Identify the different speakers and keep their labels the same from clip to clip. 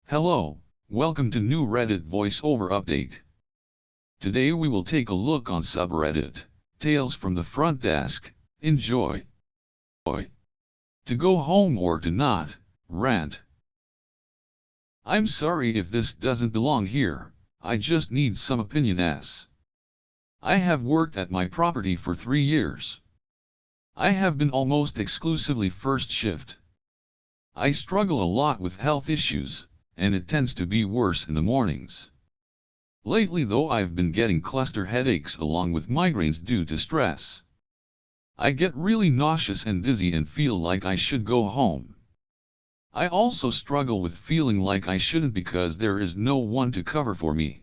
Speaker 1: Hello, welcome to new Reddit voiceover update. Today we will take a look on subreddit, Tales from the Front Desk. Enjoy. To go home or to not, rant. I'm sorry if this doesn't belong here, I just need some opinion as. I have worked at my property for 3 years. I have been almost exclusively first shift. I struggle a lot with health issues, and it tends to be worse in the mornings. Lately though I've been getting cluster headaches along with migraines due to stress. I get really nauseous and dizzy and feel like I should go home. I also struggle with feeling like I shouldn't because there is no one to cover for me.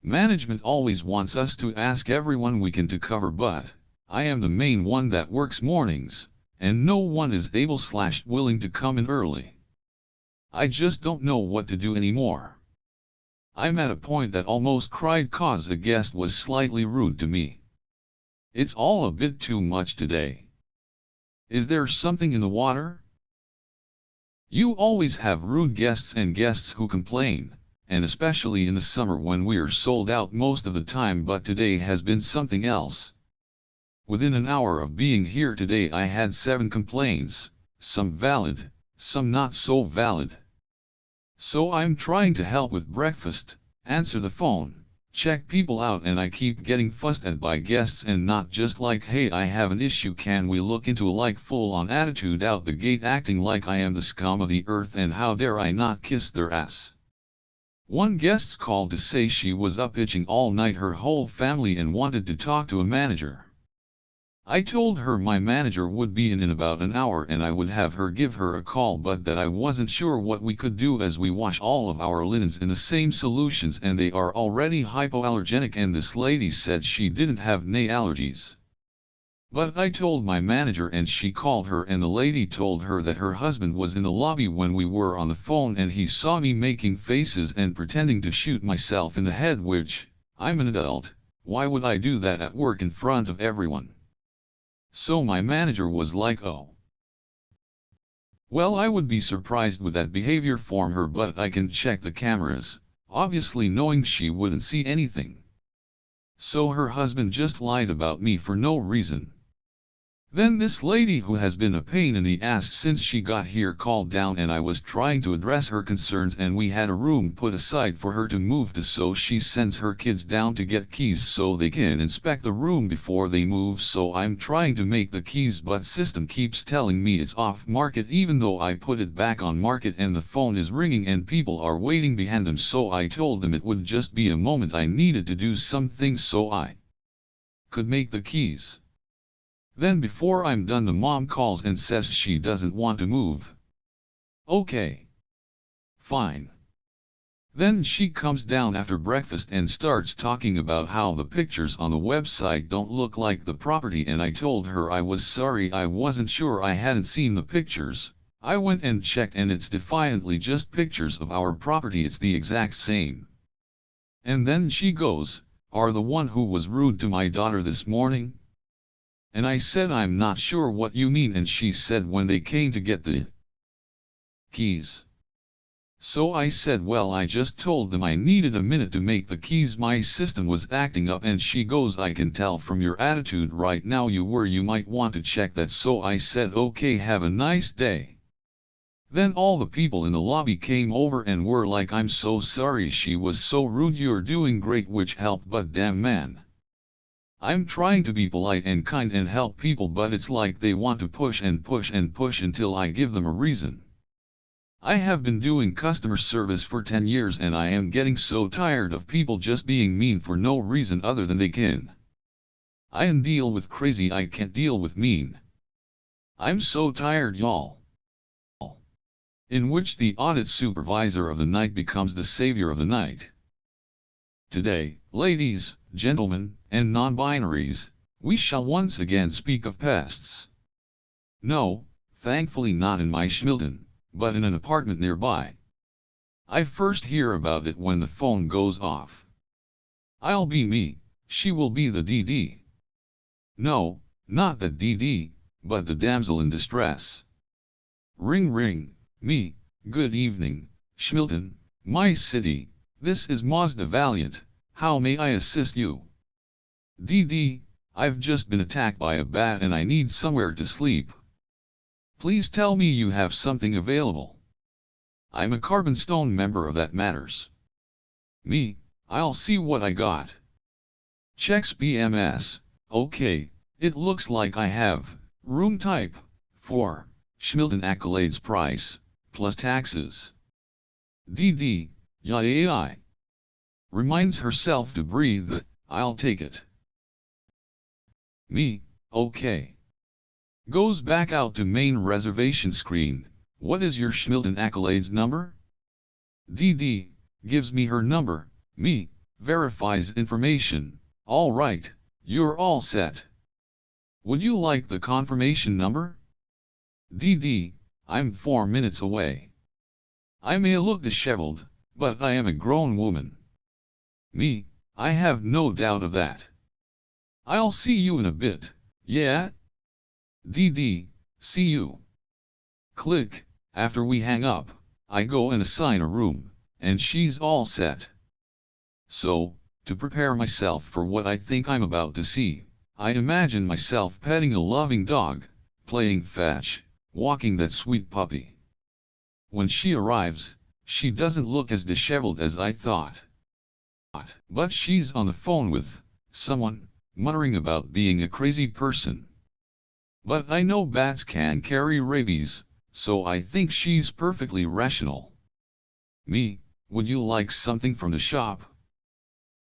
Speaker 1: Management always wants us to ask everyone we can to cover, but I am the main one that works mornings, and no one is able/willing to come in early. I just don't know what to do anymore. I'm at a point that almost cried cause a guest was slightly rude to me. It's all a bit too much today. Is there something in the water? You always have rude guests and guests who complain, and especially in the summer when we're sold out most of the time, but today has been something else. Within an hour of being here today I had 7 complaints, some valid, some not so valid. So I'm trying to help with breakfast, answer the phone, check people out, and I keep getting fussed at by guests, and not just like hey I have an issue can we look into like full on attitude out the gate, acting like I am the scum of the earth and how dare I not kiss their ass. One guest called to say she was up itching all night, her whole family, and wanted to talk to a manager. I told her my manager would be in about an hour and I would have her give her a call, but that I wasn't sure what we could do as we wash all of our linens in the same solutions and they are already hypoallergenic, and this lady said she didn't have any allergies. But I told my manager and she called her, and the lady told her that her husband was in the lobby when we were on the phone and he saw me making faces and pretending to shoot myself in the head, which, I'm an adult, why would I do that at work in front of everyone? So my manager was like, oh. Well, I would be surprised with that behavior from her, but I can check the cameras, obviously knowing she wouldn't see anything. So her husband just lied about me for no reason. Then this lady, who has been a pain in the ass since she got here, called down and I was trying to address her concerns, and we had a room put aside for her to move to, so she sends her kids down to get keys so they can inspect the room before they move. So I'm trying to make the keys, but system keeps telling me it's off market even though I put it back on market, and the phone is ringing and people are waiting behind them. So I told them it would just be a moment, I needed to do something so I could make the keys. Then before I'm done the mom calls and says she doesn't want to move. Okay. Fine. Then she comes down after breakfast and starts talking about how the pictures on the website don't look like the property, and I told her I was sorry, I wasn't sure, I hadn't seen the pictures. I went and checked and it's defiantly just pictures of our property, it's the exact same. And then she goes, are the one who was rude to my daughter this morning? And I said I'm not sure what you mean, and she said when they came to get the keys. So I said well, I just told them I needed a minute to make the keys, my system was acting up, and she goes, I can tell from your attitude right now you might want to check that. So I said okay, have a nice day. Then all the people in the lobby came over and were like, I'm so sorry, she was so rude, you're doing great, which helped, but damn man. I'm trying to be polite and kind and help people, but it's like they want to push and push and push until I give them a reason. I have been doing customer service for 10 years and I am getting so tired of people just being mean for no reason other than they can. I can deal with crazy, I can't deal with mean. I'm so tired, y'all. In which the audit supervisor of the night becomes the savior of the night. Today, ladies, gentlemen, and non-binaries, we shall once again speak of pests. No, thankfully not in my Schmilton, but in an apartment nearby. I first hear about it when the phone goes off. I'll be me, she will be the DD. No, not the DD, but the damsel in distress. Ring ring, me, good evening, Schmilton, my city, this is Mazda Valiant, how may I assist you? DD, I've just been attacked by a bat and I need somewhere to sleep. Please tell me you have something available. I'm a Carbonstone member of that matters. Me, I'll see what I got. Checks BMS, okay, it looks like I have, room type, 4, Schmilton accolades price, plus taxes. DD, yai. Reminds herself to breathe, I'll take it. Me, okay. Goes back out to main reservation screen, what is your Schmilton accolades number? DD, gives me her number, me, verifies information, alright, you're all set. Would you like the confirmation number? DD, I'm 4 minutes away. I may look disheveled, but I am a grown woman. Me, I have no doubt of that. I'll see you in a bit, yeah? DD, see you. Click, after we hang up, I go and assign a room, and she's all set. So, to prepare myself for what I think I'm about to see, I imagine myself petting a loving dog, playing fetch, walking that sweet puppy. When she arrives, she doesn't look as disheveled as I thought. But she's on the phone with someone, muttering about being a crazy person. But I know bats can carry rabies, so I think she's perfectly rational. Me, would you like something from the shop?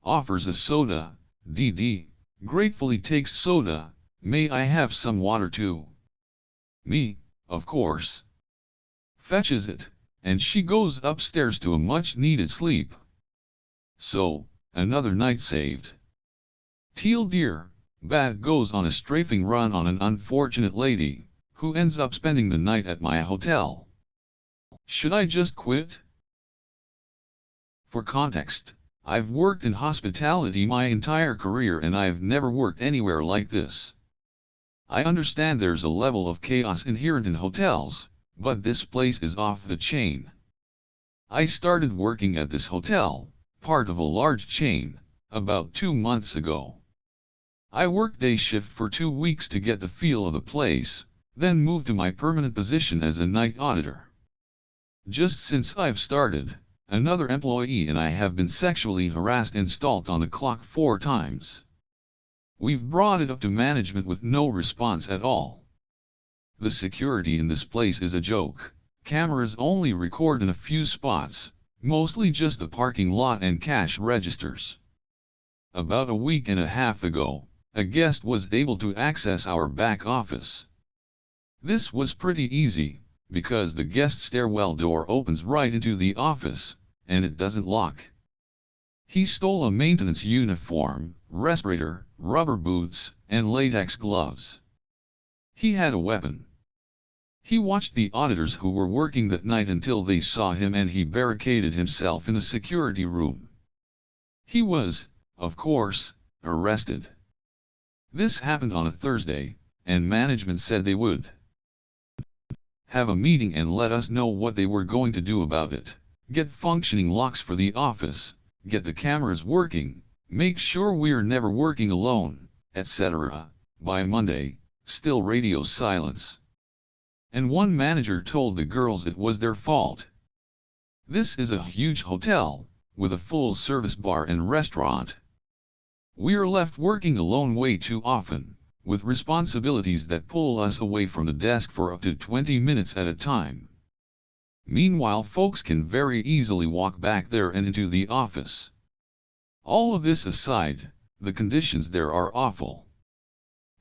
Speaker 1: Offers a soda, DD, gratefully takes soda, may I have some water too? Me, of course. Fetches it, and she goes upstairs to a much-needed sleep. So, another night saved. Teal dear, Bat goes on a strafing run on an unfortunate lady, who ends up spending the night at my hotel. Should I just quit? For context, I've worked in hospitality my entire career and I've never worked anywhere like this. I understand there's a level of chaos inherent in hotels, but this place is off the chain. I started working at this hotel, part of a large chain, about 2 months ago. I worked day shift for 2 weeks to get the feel of the place, then moved to my permanent position as a night auditor. Just since I've started, another employee and I have been sexually harassed and stalked on the clock 4 times. We've brought it up to management with no response at all. The security in this place is a joke. Cameras only record in a few spots, mostly just the parking lot and cash registers. About a week and a half ago, a guest was able to access our back office. This was pretty easy, because the guest stairwell door opens right into the office, and it doesn't lock. He stole a maintenance uniform, respirator, rubber boots, and latex gloves. He had a weapon. He watched the auditors who were working that night until they saw him and he barricaded himself in a security room. He was, of course, arrested. This happened on a Thursday, and management said they would have a meeting and let us know what they were going to do about it, get functioning locks for the office, get the cameras working, make sure we're never working alone, etc. By Monday, still radio silence. And one manager told the girls it was their fault. This is a huge hotel, with a full-service bar and restaurant. We're left working alone way too often, with responsibilities that pull us away from the desk for up to 20 minutes at a time. Meanwhile, folks can very easily walk back there and into the office. All of this aside, the conditions there are awful.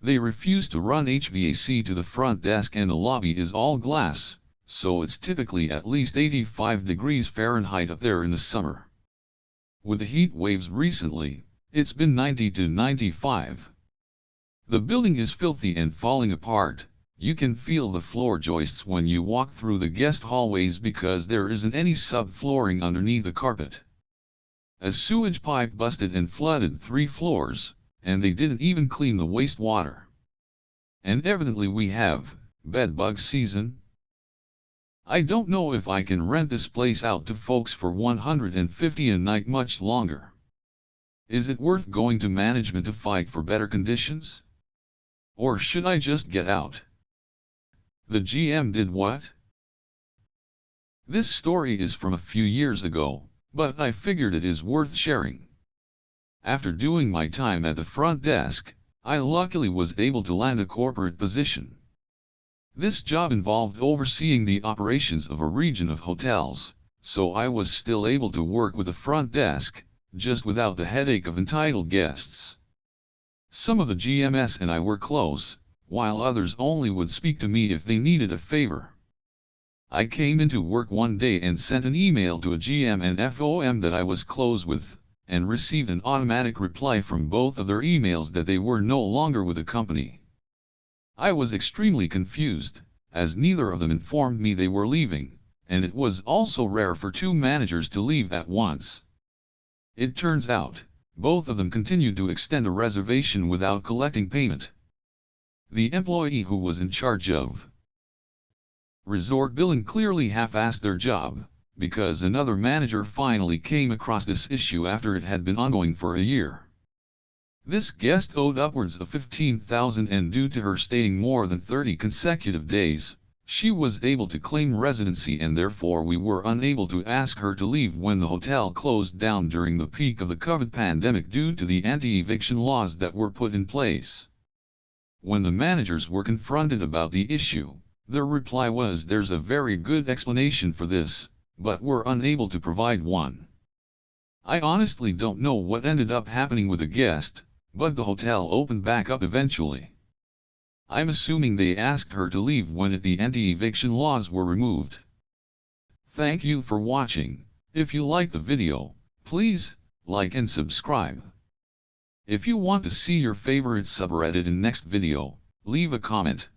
Speaker 1: They refuse to run HVAC to the front desk and the lobby is all glass, so it's typically at least 85 degrees Fahrenheit up there in the summer. With the heat waves recently, it's been 90 to 95. The building is filthy and falling apart. You can feel the floor joists when you walk through the guest hallways because there isn't any subflooring underneath the carpet. A sewage pipe busted and flooded 3 floors, and they didn't even clean the wastewater. And evidently we have bed bug season. I don't know if I can rent this place out to folks for $150 a night much longer. Is it worth going to management to fight for better conditions? Or should I just get out? The GM did what? This story is from a few years ago, but I figured it is worth sharing. After doing my time at the front desk, I luckily was able to land a corporate position. This job involved overseeing the operations of a region of hotels, so I was still able to work with the front desk, just without the headache of entitled guests. Some of the GMs and I were close, while others only would speak to me if they needed a favor. I came into work one day and sent an email to a GM and FOM that I was close with, and received an automatic reply from both of their emails that they were no longer with the company. I was extremely confused, as neither of them informed me they were leaving, and it was also rare for two managers to leave at once. It turns out, both of them continued to extend a reservation without collecting payment. The employee who was in charge of resort billing clearly half-assed their job, because another manager finally came across this issue after it had been ongoing for a year. This guest owed upwards of $15,000, and due to her staying more than 30 consecutive days, she was able to claim residency, and therefore we were unable to ask her to leave when the hotel closed down during the peak of the COVID pandemic due to the anti-eviction laws that were put in place. When the managers were confronted about the issue, their reply was, "There's a very good explanation for this, but we're unable to provide one." I honestly don't know what ended up happening with the guest, but the hotel opened back up eventually. I'm assuming they asked her to leave when the anti-eviction laws were removed. Thank you for watching. If you like the video, please like and subscribe. If you want to see your favorite subreddit in next video, leave a comment.